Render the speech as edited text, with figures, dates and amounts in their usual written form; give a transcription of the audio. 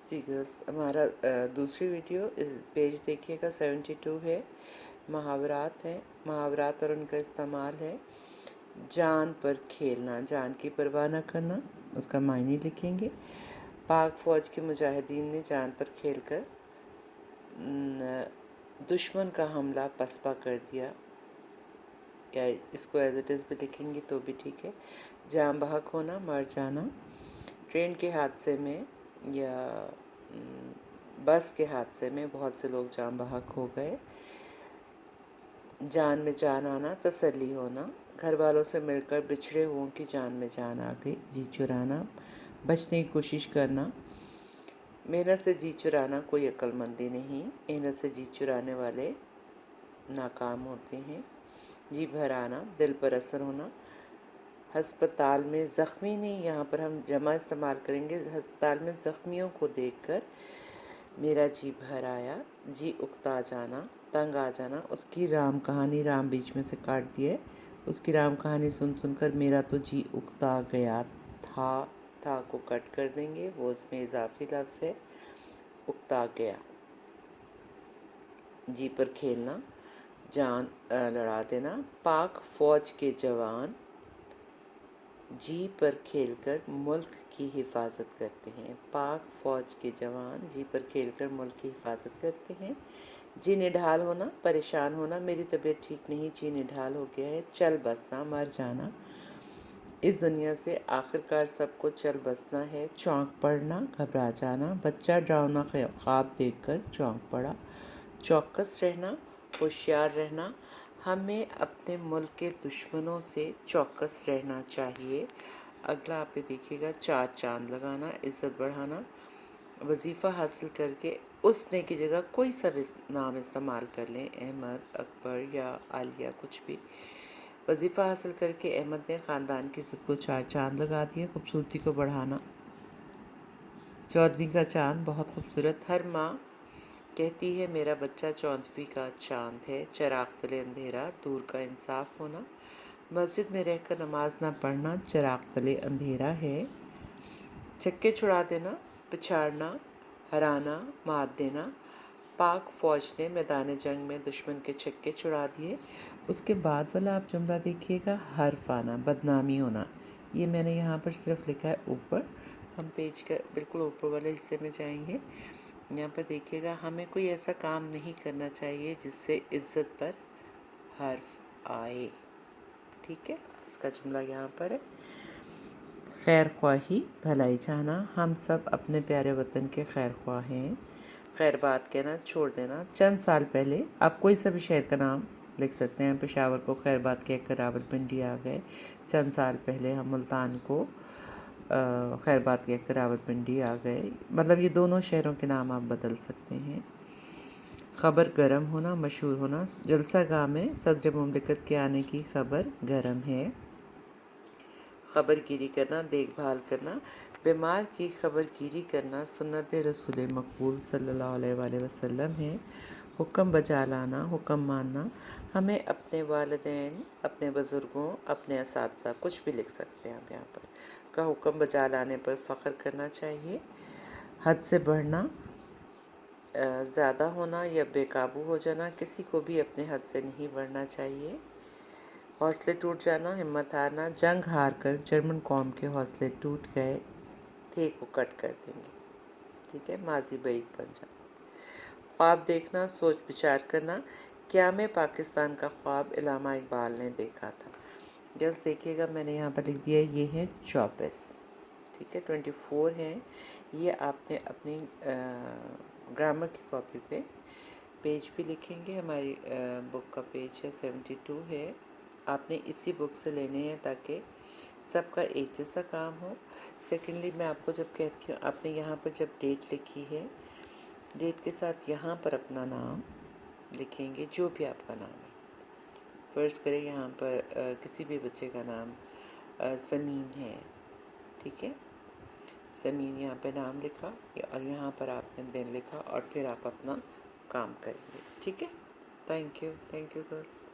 जी girls, हमारा दूसरी video इस पेज देखिएगा 72 है। मुहावरात हैं, मुहावरात और उनका इस्तेमाल है। जान पर खेलना, जान की परवाह न करना, उसका मायने लिखेंगे। पाक फ़ौज के मुजाहिदीन ने जान पर खेलकर दुश्मन का हमला पसपा कर दिया, या इसको एज इट इज़ भी लिखेंगे तो भी ठीक है। जान बहक होना, मर जाना। ट्रेन के हादसे में या बस के हादसे में बहुत से लोग जान बहक हो गए। जान में जान आना, तसल्ली होना। घर वालों से मिलकर बिछड़े हुओं की जान में जान आ गई। जी चुराना, बचने की कोशिश करना। मेहनत से जी चुराना कोई अक्लमंदी नहीं, मेहनत से जी चुराने वाले नाकाम होते हैं। जी भर आना, दिल पर असर होना। हस्पताल में ज़ख्मी नहीं, यहाँ पर हम जमा इस्तेमाल करेंगे। हस्पताल में ज़ख्मियों को देखकर मेरा जी भर आया। जी उकता जाना, तंग आ जाना। उसकी राम कहानी, राम बीच में से काट दिए। उसकी राम कहानी सुन सुनकर मेरा तो जी उकता गया था को कट कर देंगे, वो उसमें इजाफी लफ्ज़ है। उकता गया। जी पर खेलना, जान लड़ा देना। पाक फ़ौज के जवान जी पर खेलकर मुल्क की हिफाजत करते हैं। पाक फ़ौज के जवान जी पर खेलकर मुल्क की हिफाजत करते हैं। जी निढाल होना, परेशान होना। मेरी तबीयत ठीक नहीं, जी निढाल हो गया है। चल बसना, मर जाना। इस दुनिया से आखिरकार सबको चल बसना है। चौंक पड़ना, घबरा जाना। बच्चा डरावना ख्वाब देखकर चौंक पड़ा। चौकस रहना, होशियार रहना। हमें अपने मुल्क के दुश्मनों से चौकस रहना चाहिए। अगला आप ये देखिएगा, 4 चांद लगाना, इज़्ज़त बढ़ाना। वजीफ़ा हासिल करके उसने की जगह कोई सा भी नाम इस्तेमाल कर लें, अहमद, अकबर या आलिया, कुछ भी। वजीफ़ा हासिल करके अहमद ने ख़ानदान की इज़्ज़त को 4 चांद लगा दिए। खूबसूरती को बढ़ाना। 14वीं का चांद बहुत खूबसूरत। हर माँ कहती है मेरा बच्चा 14वीं का चांद है। चिराग तले अंधेरा, दूर का इंसाफ होना। मस्जिद में रहकर नमाज ना पढ़ना, चिराग तले अंधेरा है। छक्के छुड़ा देना, पिछाड़ना, हराना, मात देना। पाक फ़ौज ने मैदान जंग में दुश्मन के छक्के छुड़ा दिए। उसके बाद वाला आप जुमला देखिएगा, हर्फ आना, बदनामी होना। ये मैंने यहाँ पर सिर्फ लिखा है ऊपर। हम पेज के बिल्कुल ऊपर वाले हिस्से में जाएंगे। यहाँ पर देखिएगा, हमें कोई ऐसा काम नहीं करना चाहिए जिससे इज़्ज़त पर हर्फ आए। ठीक है, इसका जुमला यहाँ पर है। खैर ख्वाही, भलाई चाहना। हम सब अपने प्यारे वतन के खैर ख्वाह हैं। खैर बात कहना, छोड़ देना। चंद साल पहले आप कोई सा भी शहर का नाम लिख सकते हैं। पेशावर को खैर बात कहकर रावलपिंडी आ गए। चंद साल पहले हम मुल्तान को खैर बात कहकर रावलपिंडी आ गए। मतलब ये दोनों शहरों के नाम आप बदल सकते हैं। ख़बर गरम होना, मशहूर होना। जलसा गाह में सदर मुमलिकत के आने की खबर गरम है। ख़बरगिरी करना, देखभाल करना। बीमार की ख़बरगिरी करना सुन्नत रसूल मकबूल सल्लल्लाहु अलैहि वसल्लम है। हुक्म बजा लाना, हुक्म मानना। हमें अपने वालिदैन, अपने बुज़ुर्गों, अपने असातिज़ा, कुछ भी लिख सकते हैं आप यहाँ पर, का हुक्म बजा लाने पर फ़ख्र करना चाहिए। हद से बढ़ना, ज़्यादा होना या बेकाबू हो जाना। किसी को भी अपने हद से नहीं बढ़ना चाहिए। हौसले टूट जाना, हिम्मत हारना। जंग हार कर जर्मन कौम के हौसले टूट गए थे को कट कर देंगे। ठीक है, माजी बईद बन जाता। ख्वाब देखना, सोच विचार करना। क्या मैं पाकिस्तान का ख्वाब इल्लामा इकबाल ने देखा था। जल्द देखिएगा, मैंने यहाँ पर लिख दिया है, ये है 24। ठीक है, 24 है। ये आपने अपनी ग्रामर की कॉपी पे पेज भी लिखेंगे। हमारी बुक का पेज है 72 है। आपने इसी बुक से लेने हैं ताकि सबका एक जैसा काम हो। सेकेंडली, मैं आपको जब कहती हूँ, आपने यहाँ पर जब डेट लिखी है, डेट के साथ यहाँ पर अपना नाम लिखेंगे, जो भी आपका नाम है। फ़र्ज़ करें यहाँ पर किसी भी बच्चे का नाम ज़मीन है। ठीक है, ज़मीन यहाँ पे नाम लिखा और यहाँ पर आपने दिन लिखा और फिर आप अपना काम करेंगे। ठीक है, थैंक यू गर्ल्स।